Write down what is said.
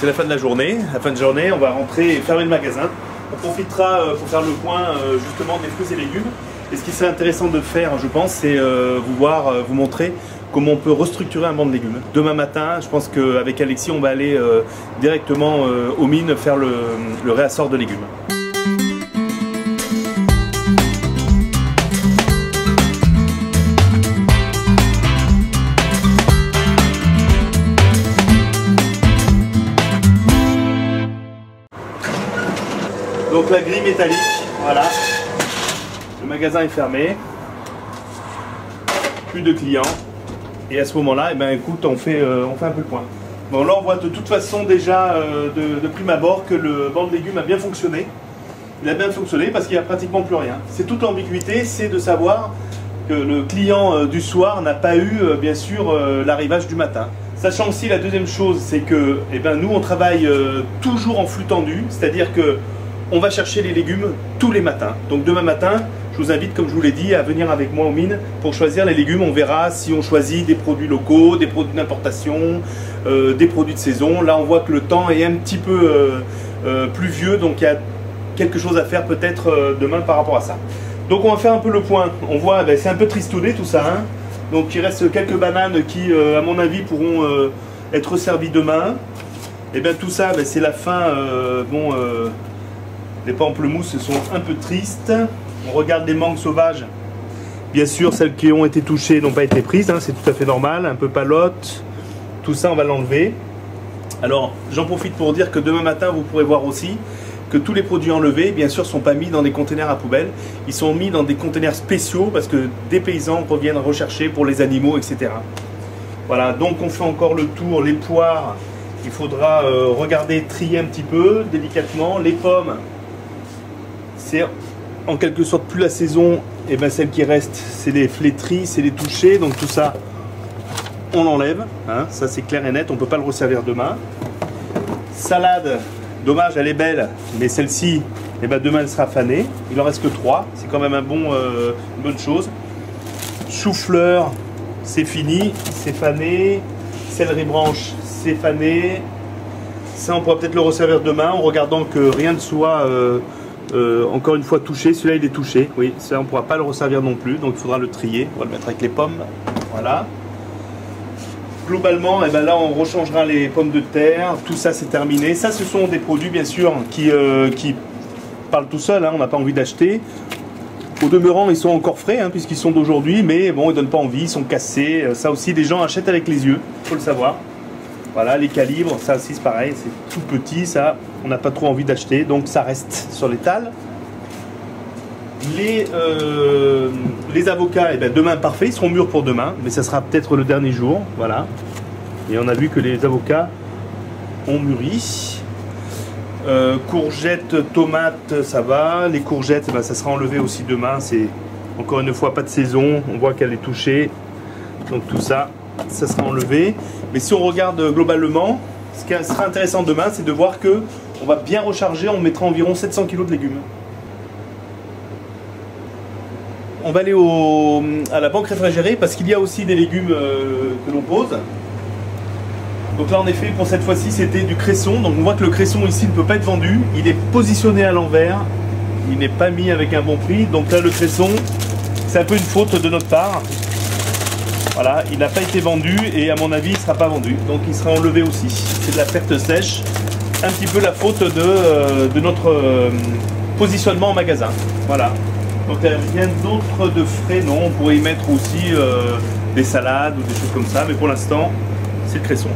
c'est la fin de la journée. À la fin de journée, on va rentrer et fermer le magasin. On profitera pour faire le point justement des fruits et légumes. Et ce qui serait intéressant de faire, je pense, c'est vous montrer comment on peut restructurer un banc de légumes. Demain matin, je pense qu'avec Alexis, on va aller directement aux mines faire le réassort de légumes. Donc la grille métallique, voilà. Le magasin est fermé. Plus de clients. Et à ce moment-là, eh ben, écoute, on fait un peu le point. Bon, là, on voit de toute façon déjà de prime abord que le banc de légumes a bien fonctionné. Il a bien fonctionné parce qu'il n'y a pratiquement plus rien. C'est toute l'ambiguïté, c'est de savoir que le client du soir n'a pas eu, bien sûr, l'arrivage du matin. Sachant aussi la deuxième chose, c'est que eh ben, nous, on travaille toujours en flux tendu, c'est-à-dire que on va chercher les légumes tous les matins. Donc demain matin, je vous invite, comme je vous l'ai dit, à venir avec moi aux mines pour choisir les légumes. On verra si on choisit des produits locaux, des produits d'importation, des produits de saison. Là, on voit que le temps est un petit peu pluvieux, donc il y a quelque chose à faire peut-être demain par rapport à ça. Donc on va faire un peu le point. On voit, ben, c'est un peu tristouné tout ça, hein. Donc il reste quelques bananes qui, à mon avis, pourront être servies demain. Et bien tout ça, ben, c'est la fin. Les pamplemousses sont un peu tristes. On regarde les mangues sauvages. Bien sûr, celles qui ont été touchées n'ont pas été prises, hein, c'est tout à fait normal. Un peu palote. Tout ça, on va l'enlever. Alors, j'en profite pour dire que demain matin, vous pourrez voir aussi que tous les produits enlevés, bien sûr, ne sont pas mis dans des containers à poubelle. Ils sont mis dans des containers spéciaux parce que des paysans reviennent rechercher pour les animaux, etc. Voilà, donc on fait encore le tour. Les poires, il faudra regarder, trier un petit peu délicatement. Les pommes, c'est en quelque sorte plus la saison, et ben celles qui restent, c'est les flétries, c'est les touchés, donc tout ça, on l'enlève, hein, ça c'est clair et net, on ne peut pas le resservir demain. Salade, dommage, elle est belle, mais celle-ci, et ben demain elle sera fanée, il en reste que 3, c'est quand même une bonne chose. Chou-fleur, c'est fini, c'est fané. Céleri branche, c'est fané. Ça, on pourra peut-être le resservir demain en regardant que rien ne soit encore une fois touché. Celui-là, il est touché. Oui, ça, on ne pourra pas le resservir non plus. Donc, il faudra le trier. On va le mettre avec les pommes. Voilà. Globalement, eh ben là, on rechangera les pommes de terre. Tout ça, c'est terminé. Ça, ce sont des produits, bien sûr, qui parlent tout seuls. Hein, on n'a pas envie d'acheter. Au demeurant, ils sont encore frais, hein, puisqu'ils sont d'aujourd'hui. Mais bon, ils ne donnent pas envie. Ils sont cassés. Ça aussi, des gens achètent avec les yeux. Il faut le savoir. Voilà, les calibres, ça aussi c'est pareil, c'est tout petit, ça, on n'a pas trop envie d'acheter, donc ça reste sur l'étal. Les avocats, eh ben, demain parfait, ils seront mûrs pour demain, mais ça sera peut-être le dernier jour, voilà. Et on a vu que les avocats ont mûri. Courgettes, tomates, ça va. Les courgettes, eh ben, ça sera enlevé aussi demain, c'est encore une fois pas de saison, on voit qu'elle est touchée, donc tout ça. Ça sera enlevé, mais si on regarde globalement, ce qui sera intéressant demain, c'est de voir que on va bien recharger, on mettra environ 700 kg de légumes. On va aller à la banque réfrigérée parce qu'il y a aussi des légumes que l'on pose. Donc là en effet, pour cette fois-ci, c'était du cresson. Donc on voit que le cresson ici ne peut pas être vendu, il est positionné à l'envers, il n'est pas mis avec un bon prix. Donc là le cresson, c'est un peu une faute de notre part. Voilà, il n'a pas été vendu et à mon avis il ne sera pas vendu, donc il sera enlevé aussi. C'est de la perte sèche, un petit peu la faute de notre positionnement en magasin. Voilà, donc rien d'autre de frais, non, on pourrait y mettre aussi des salades ou des choses comme ça, mais pour l'instant c'est le cresson.